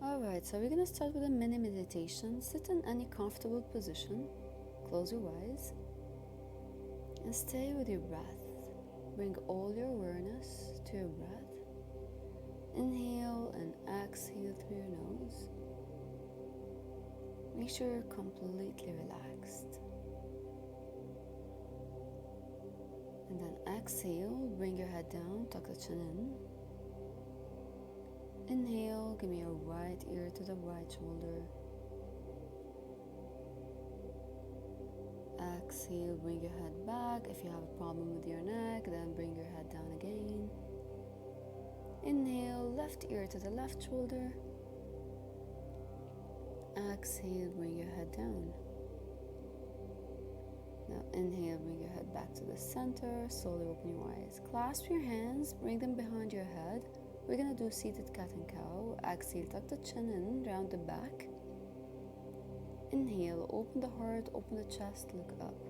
Alright, so we're gonna start with a mini meditation. Sit in any comfortable position, close your eyes, and stay with your breath. Bring all your awareness to your breath. Inhale and exhale through your nose. Make sure you're completely relaxed. And then exhale, bring your head down, tuck the chin in. Inhale, give me your right ear to the right shoulder. Exhale, bring your head back. If you have a problem with your neck, then bring your head down again. Inhale, left ear to the left shoulder. Exhale, bring your head down. Now inhale, bring your head back to the center. Slowly open your eyes. Clasp your hands, bring them behind your head. We're gonna do seated cat and cow. Exhale, tuck the chin in, round the back. Inhale, open the heart, open the chest, look up.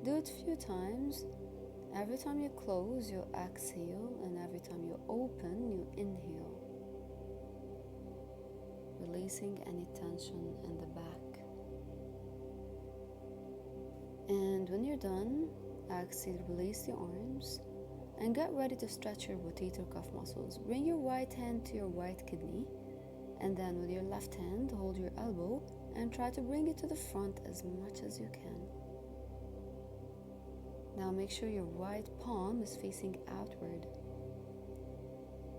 Do it a few times. Every time you close, you exhale, and every time you open, you inhale. Releasing any tension in the back. And when you're done, exhale, release the arms. And get ready to stretch your rotator cuff muscles. Bring your right hand to your right kidney, and then with your left hand, hold your elbow and try to bring it to the front as much as you can. Now make sure your right palm is facing outward.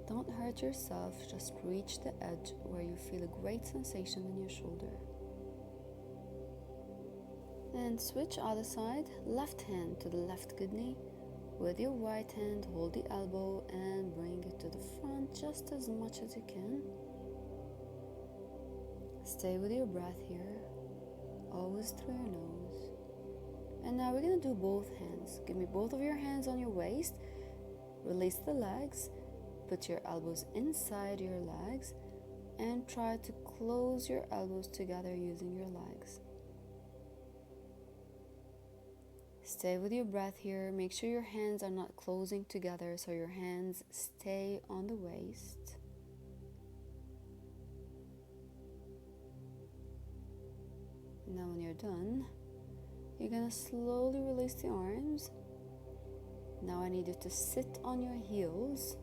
Don't hurt yourself, just reach the edge where you feel a great sensation in your shoulder. And switch other side, left hand to the left kidney. With your right hand, hold the elbow and bring it to the front just as much as you can. Stay with your breath here, always through your nose. And now we're going to do both hands. Give me both of your hands on your waist. Release the legs. Put your elbows inside your legs and try to close your elbows together using your legs. Stay with your breath here. Make sure your hands are not closing together, so your hands stay on the waist. Now when you're done, you're gonna slowly release the arms. Now I need you to sit on your heels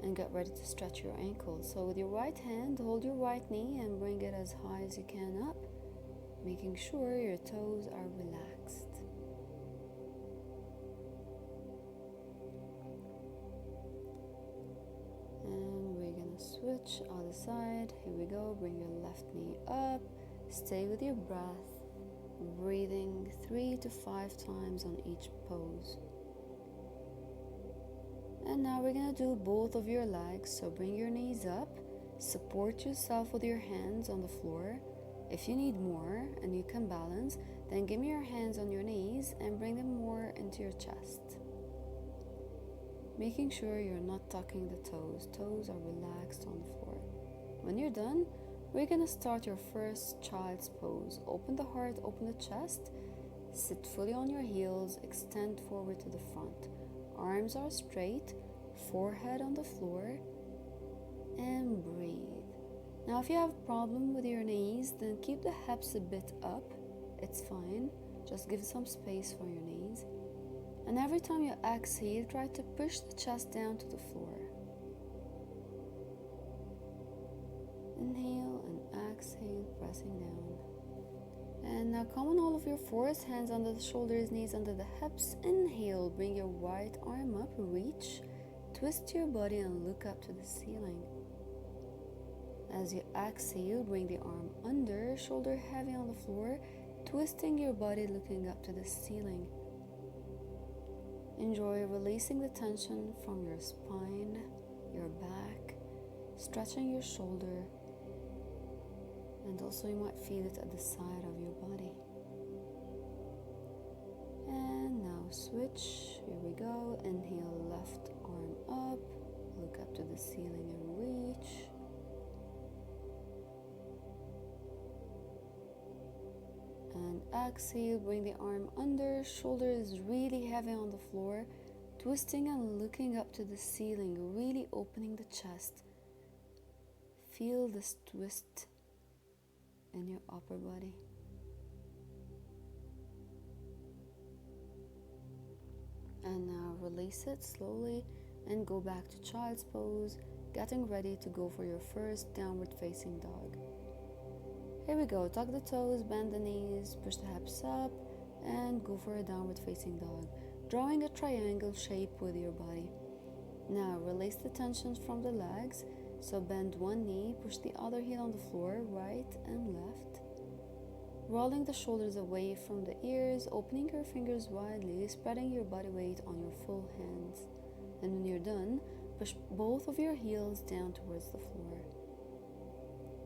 and get ready to stretch your ankles. So with your right hand, hold your right knee and bring it as high as you can up, making sure your toes are relaxed. And we're gonna switch other side. Here we go. Bring your left knee up. Stay with your breath, breathing 3 to 5 times on each pose. And now we're gonna do both of your legs. So bring your knees up, support yourself with your hands on the floor. If you need more and you can balance, then give me your hands on your knees and bring them more into your chest. Making sure you're not tucking the toes. Toes are relaxed on the floor. When you're done, we're gonna start your first child's pose. Open the heart, open the chest. Sit fully on your heels, extend forward to the front. Arms are straight, forehead on the floor, and breathe. Now if you have a problem with your knees, then keep the hips a bit up. It's fine. Just give some space for your knees. And every time you exhale, try to push the chest down to the floor. Inhale and exhale, pressing down. And now come on all of your fours, hands under the shoulders, knees under the hips. Inhale, bring your right arm up, reach, twist your body and look up to the ceiling. As you exhale, bring the arm under, shoulder heavy on the floor, twisting your body, looking up to the ceiling. Enjoy releasing the tension from your spine, your back, stretching your shoulder, and also you might feel it at the side of your body. And now switch. Here we go. Inhale, left arm up, look up to the ceiling and reach. And exhale, bring the arm under, shoulder is really heavy on the floor, twisting and looking up to the ceiling, really opening the chest. Feel this twist in your upper body. And now release it slowly and go back to child's pose, getting ready to go for your first downward facing dog. Here we go. Tuck the toes, bend the knees, push the hips up, and go for a downward facing dog, drawing a triangle shape with your body. Now release the tensions from the legs, so bend one knee, push the other heel on the floor, right and left. Rolling the shoulders away from the ears, opening your fingers widely, spreading your body weight on your full hands. And when you're done, push both of your heels down towards the floor.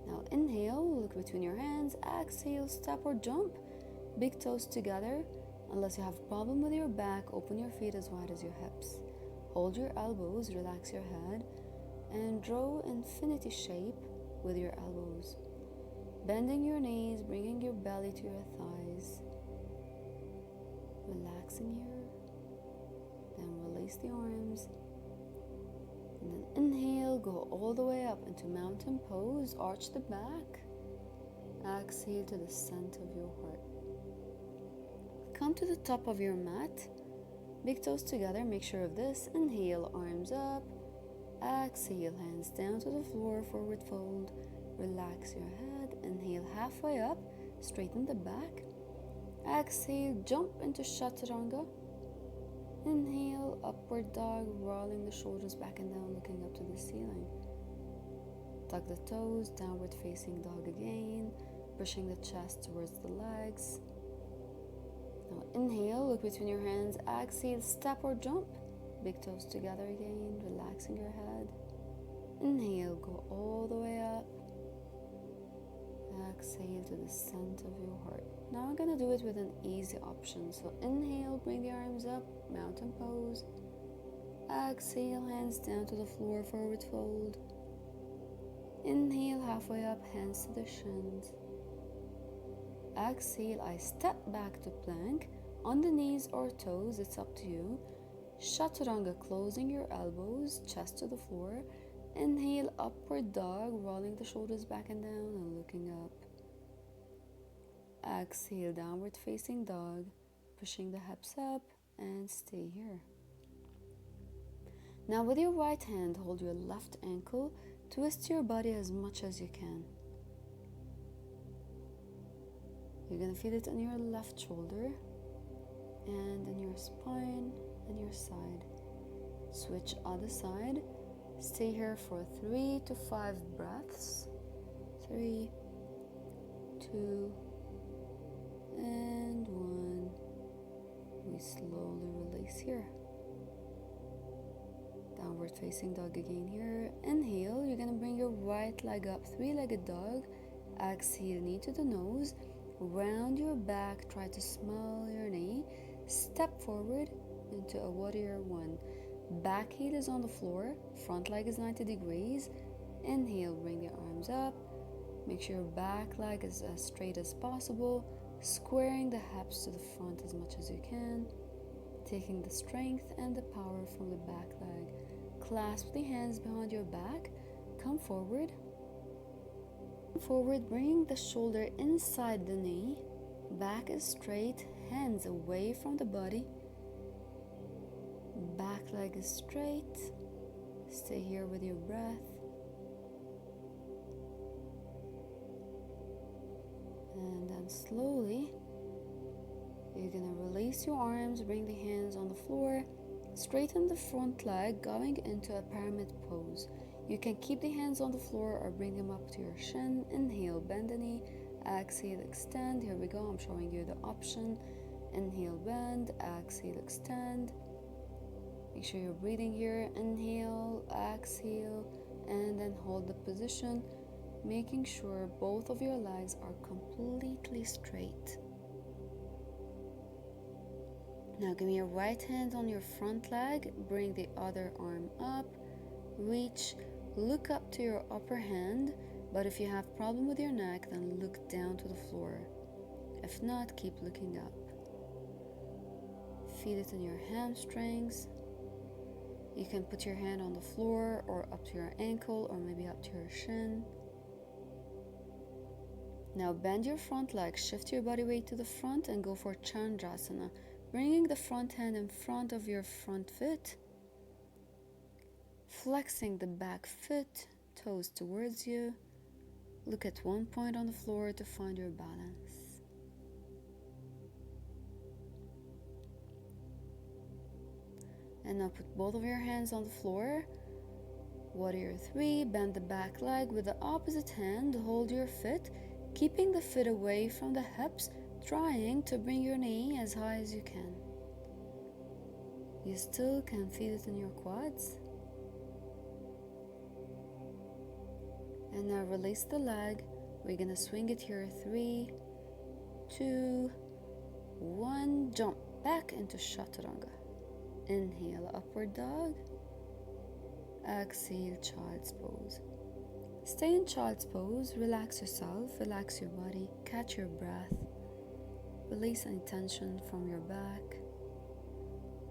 Now inhale, look between your hands, exhale, step or jump. Big toes together. Unless you have a problem with your back, open your feet as wide as your hips. Hold your elbows, relax your head, and draw infinity shape with your elbows. Bending your knees, bringing your belly to your thighs. Relaxing here. Then release the arms. And then inhale, go all the way up into mountain pose, arch the back. Exhale to the center of your heart. Come to the top of your mat. Big toes together, make sure of this. Inhale, arms up. Exhale, hands down to the floor, forward fold. Relax your head. Inhale, halfway up, straighten the back. Exhale, jump into chaturanga. Inhale, upward dog, rolling the shoulders back and down, looking up to the ceiling. Tuck the toes, downward facing dog again, pushing the chest towards the legs. Now inhale, look between your hands, exhale, step or jump. Big toes together again, relaxing your head. Inhale, go all the way up. Exhale to the center of your heart. Now I'm gonna do it with an easy option. So inhale, bring the arms up, mountain pose. Exhale, hands down to the floor, forward fold. Inhale, halfway up, hands to the shins. Exhale, I step back to plank. On the knees or toes, it's up to you. Chaturanga, closing your elbows, chest to the floor. Inhale, upward dog, rolling the shoulders back and down and looking up. Exhale, downward facing dog, pushing the hips up and stay here. Now with your right hand, hold your left ankle, twist your body as much as you can. You're gonna feel it on your left shoulder and in your spine and your side. Switch other side. Stay here for 3 to 5 breaths. 3, 2, and 1. We slowly release here. Downward facing dog again here. Inhale, you're gonna bring your right leg up, 3-legged dog. Exhale, knee to the nose. Round your back, try to smell your knee. Step forward into a warrior 1. Back heel is on the floor, front leg is 90 degrees. Inhale, bring the arms up. Make sure your back leg is as straight as possible, squaring the hips to the front as much as you can, taking the strength and the power from the back leg. Clasp the hands behind your back, come forward. Forward, bring the shoulder inside the knee, back is straight, hands away from the body. Back leg is straight. Stay here with your breath. And then slowly, you're gonna release your arms, bring the hands on the floor, straighten the front leg, going into a pyramid pose. You can keep the hands on the floor or bring them up to your shin. Inhale, bend the knee. Exhale, extend. Here we go, I'm showing you the option. Inhale, bend. Exhale, extend. Make sure you're breathing here. Inhale, exhale, and then hold the position, making sure both of your legs are completely straight. Now give me your right hand on your front leg, bring the other arm up, reach, look up to your upper hand, but if you have problem with your neck, then look down to the floor. If not, keep looking up. Feel it in your hamstrings. You can put your hand on the floor or up to your ankle or maybe up to your shin. Now bend your front leg, shift your body weight to the front and go for Chandrasana, bringing the front hand in front of your front foot, flexing the back foot, toes towards you. Look at one point on the floor to find your balance. And now put both of your hands on the floor. Warrior 3, bend the back leg with the opposite hand, hold your foot, keeping the foot away from the hips, trying to bring your knee as high as you can. You still can feel it in your quads. And now release the leg. We're gonna swing it here. 3, 2, 1. Jump back into chaturanga. Inhale, upward dog. Exhale, child's pose. Stay in child's pose. Relax yourself, relax your body, catch your breath. Release any tension from your back.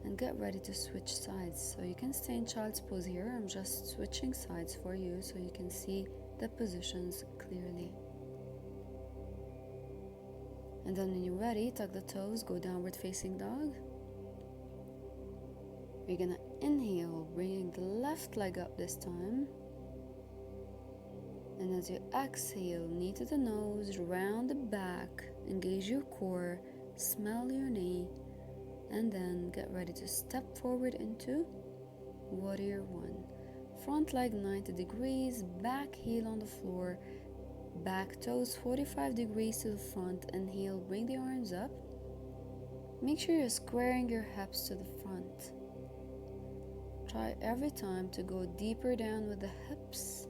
And get ready to switch sides. So you can stay in child's pose here. I'm just switching sides for you so you can see the positions clearly. And then when you're ready, tuck the toes, go downward facing dog. We're gonna inhale, bringing the left leg up this time. And as you exhale, knee to the nose, round the back, engage your core, smell your knee, and then get ready to step forward into Warrior 1. Front leg 90 degrees, back heel on the floor, back toes 45 degrees to the front. Inhale, bring the arms up. Make sure you're squaring your hips to the front. Try every time to go deeper down with the hips.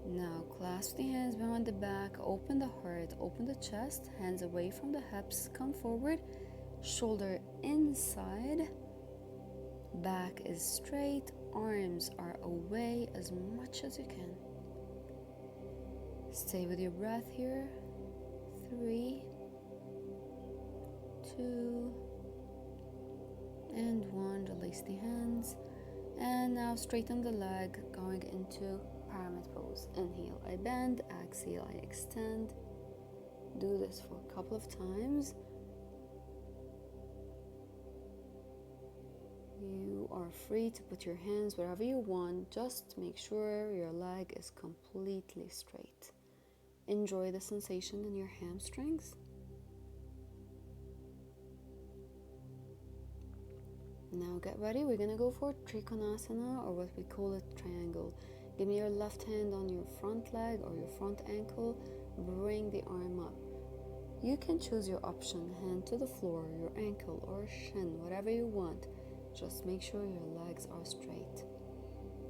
Now clasp the hands behind the back, open the heart, open the chest, hands away from the hips, come forward, shoulder inside, back is straight, arms are away as much as you can. Stay with your breath here. 3, 2, and 1. Release the hands. And now straighten the leg, going into pyramid pose. Inhale, I bend. Exhale, I extend. Do this for a couple of times. You are free to put your hands wherever you want. Just make sure your leg is completely straight. Enjoy the sensation in your hamstrings. Now get ready. We're gonna go for Trikonasana, or what we call it, triangle. Give me your left hand on your front leg or your front ankle. Bring the arm up. You can choose your option, hand to the floor, your ankle or shin, whatever you want. Just make sure your legs are straight.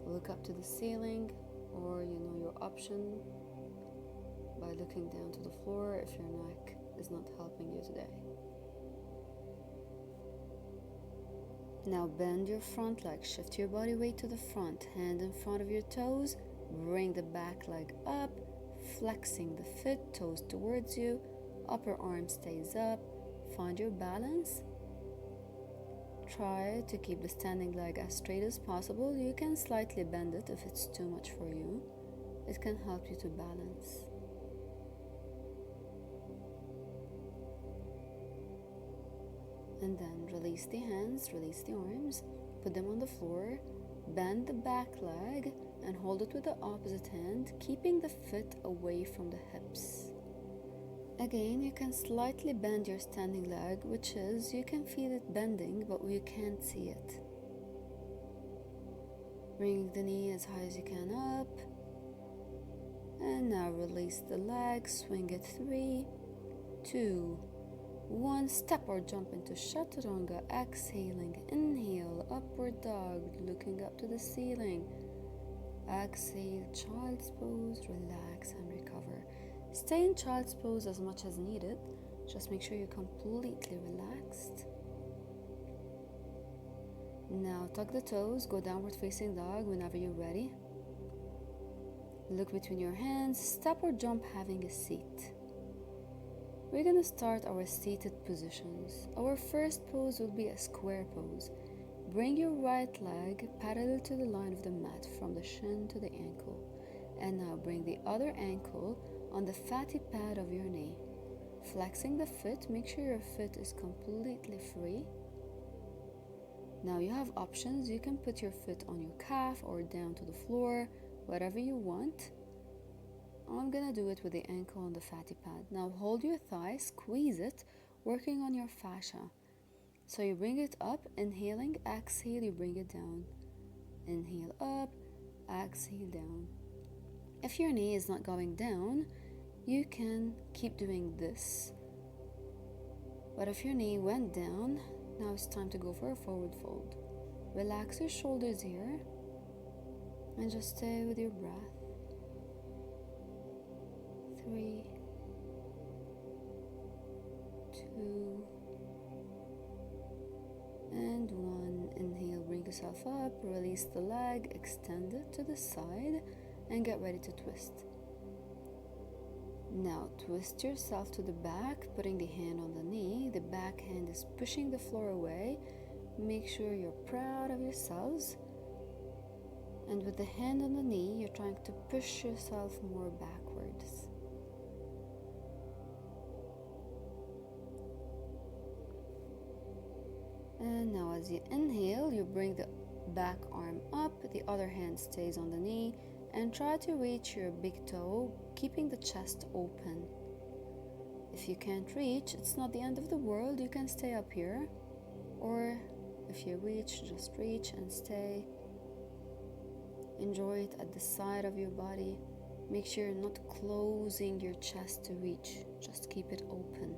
Look up to the ceiling, or your option by looking down to the floor if your neck is not helping you today. Now bend your front leg, shift your body weight to the front, hand in front of your toes, bring the back leg up, flexing the foot, toes towards you, upper arm stays up, find your balance. Try to keep the standing leg as straight as possible. You can slightly bend it if it's too much for you. It can help you to balance. And then release the hands, release the arms, put them on the floor, bend the back leg and hold it with the opposite hand, keeping the foot away from the hips. Again, you can slightly bend your standing leg, which is, you can feel it bending, but you can't see it. Bring the knee as high as you can up. And now release the leg, swing it. 3, 2, 1. Step or jump into chaturanga, exhaling. Inhale, upward dog, looking up to the ceiling. Exhale, child's pose, relax and recover. Stay in child's pose as much as needed. Just make sure you're completely relaxed. Now tuck the toes, go downward facing dog whenever you're ready. Look between your hands, step or jump having a seat. We're gonna start our seated positions. Our first pose will be a square pose. Bring your right leg parallel to the line of the mat from the shin to the ankle. And now bring the other ankle on the fatty pad of your knee. Flexing the foot, make sure your foot is completely free. Now you have options. You can put your foot on your calf or down to the floor, whatever you want. I'm gonna do it with the ankle on the fatty pad. Now hold your thigh, squeeze it, working on your fascia. So you bring it up, inhaling, exhale, you bring it down. Inhale up, exhale down. If your knee is not going down, you can keep doing this. But if your knee went down, now it's time to go for a forward fold. Relax your shoulders here and just stay with your breath. 3, 2, and 1. Inhale, bring yourself up, release the leg, extend it to the side, and get ready to twist. Now twist yourself to the back, putting the hand on the knee. The back hand is pushing the floor away. Make sure you're proud of yourselves. And with the hand on the knee, you're trying to push yourself more backwards. And now as you inhale, you bring the back arm up, the other hand stays on the knee, and try to reach your big toe, keeping the chest open. If you can't reach, it's not the end of the world. You can stay up here, or if you reach, just reach and stay. Enjoy it at the side of your body. Make sure you're not closing your chest to reach, just keep it open.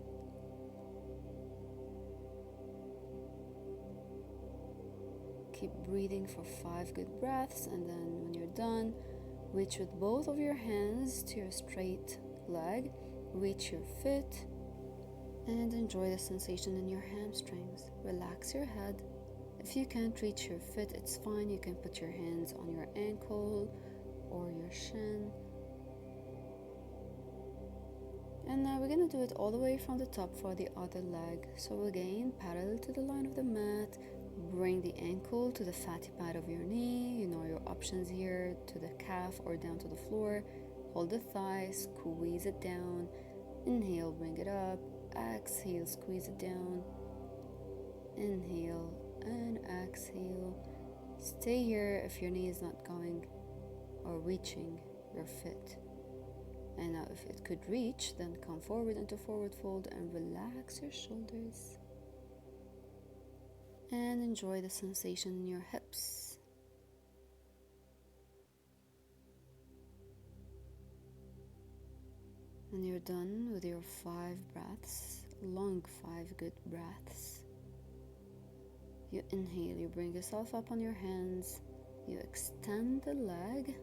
Keep breathing for 5 good breaths, and then when you're done, reach with both of your hands to your straight leg, reach your foot, and enjoy the sensation in your hamstrings. Relax your head. If you can't reach your foot, it's fine. You can put your hands on your ankle or your shin. And now we're gonna do it all the way from the top for the other leg. So again, parallel to the line of the mat, bring the ankle to the fatty pad of your knee. You know your options here, to the calf or down to the floor. Hold the thigh, squeeze it down. Inhale, bring it up. Exhale, squeeze it down. Inhale and exhale. Stay here if your knee is not going or reaching your foot. And now if it could reach, then come forward into forward fold and relax your shoulders. And enjoy the sensation in your hips. When you're done with your 5 breaths, long 5 good breaths, you inhale, you bring yourself up on your hands, you extend the leg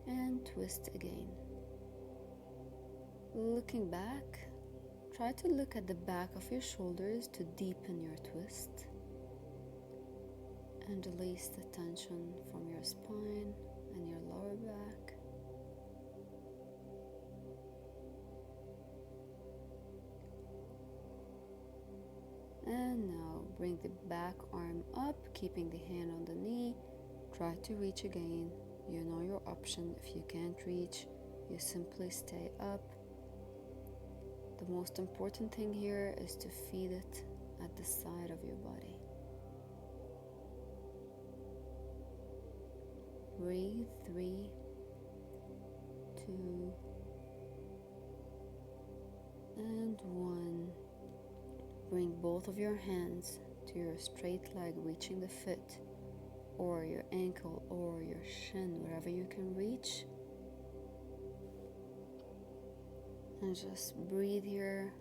and twist again. Looking back, try to look at the back of your shoulders to deepen your twist and release the tension from your spine and your lower back. And now bring the back arm up, keeping the hand on the knee. Try to reach again. You know your option. If you can't reach, you simply stay up. The most important thing here is to feel it at the side of your body. Breathe. 3, 2, and 1. Bring both of your hands to your straight leg, reaching the foot or your ankle or your shin, wherever you can reach. And just breathe here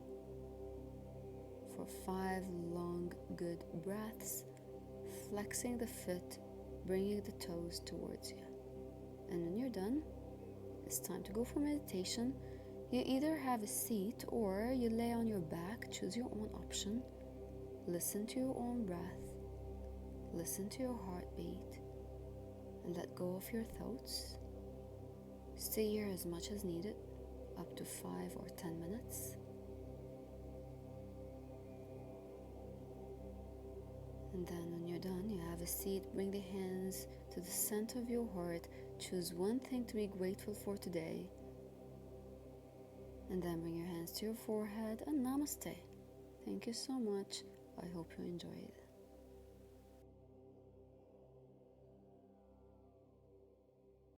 for 5 long good breaths, flexing the foot, bringing the toes towards you. And when you're done, it's time to go for meditation. You either have a seat or you lay on your back. Choose your own option. Listen to your own breath. Listen to your heartbeat and let go of your thoughts. Stay here as much as needed, up to 5 or 10 minutes. And then when you're done, you have a seat. Bring the hands to the center of your heart. Choose one thing to be grateful for today. And then bring your hands to your forehead and namaste. Thank you so much. I hope you enjoyed.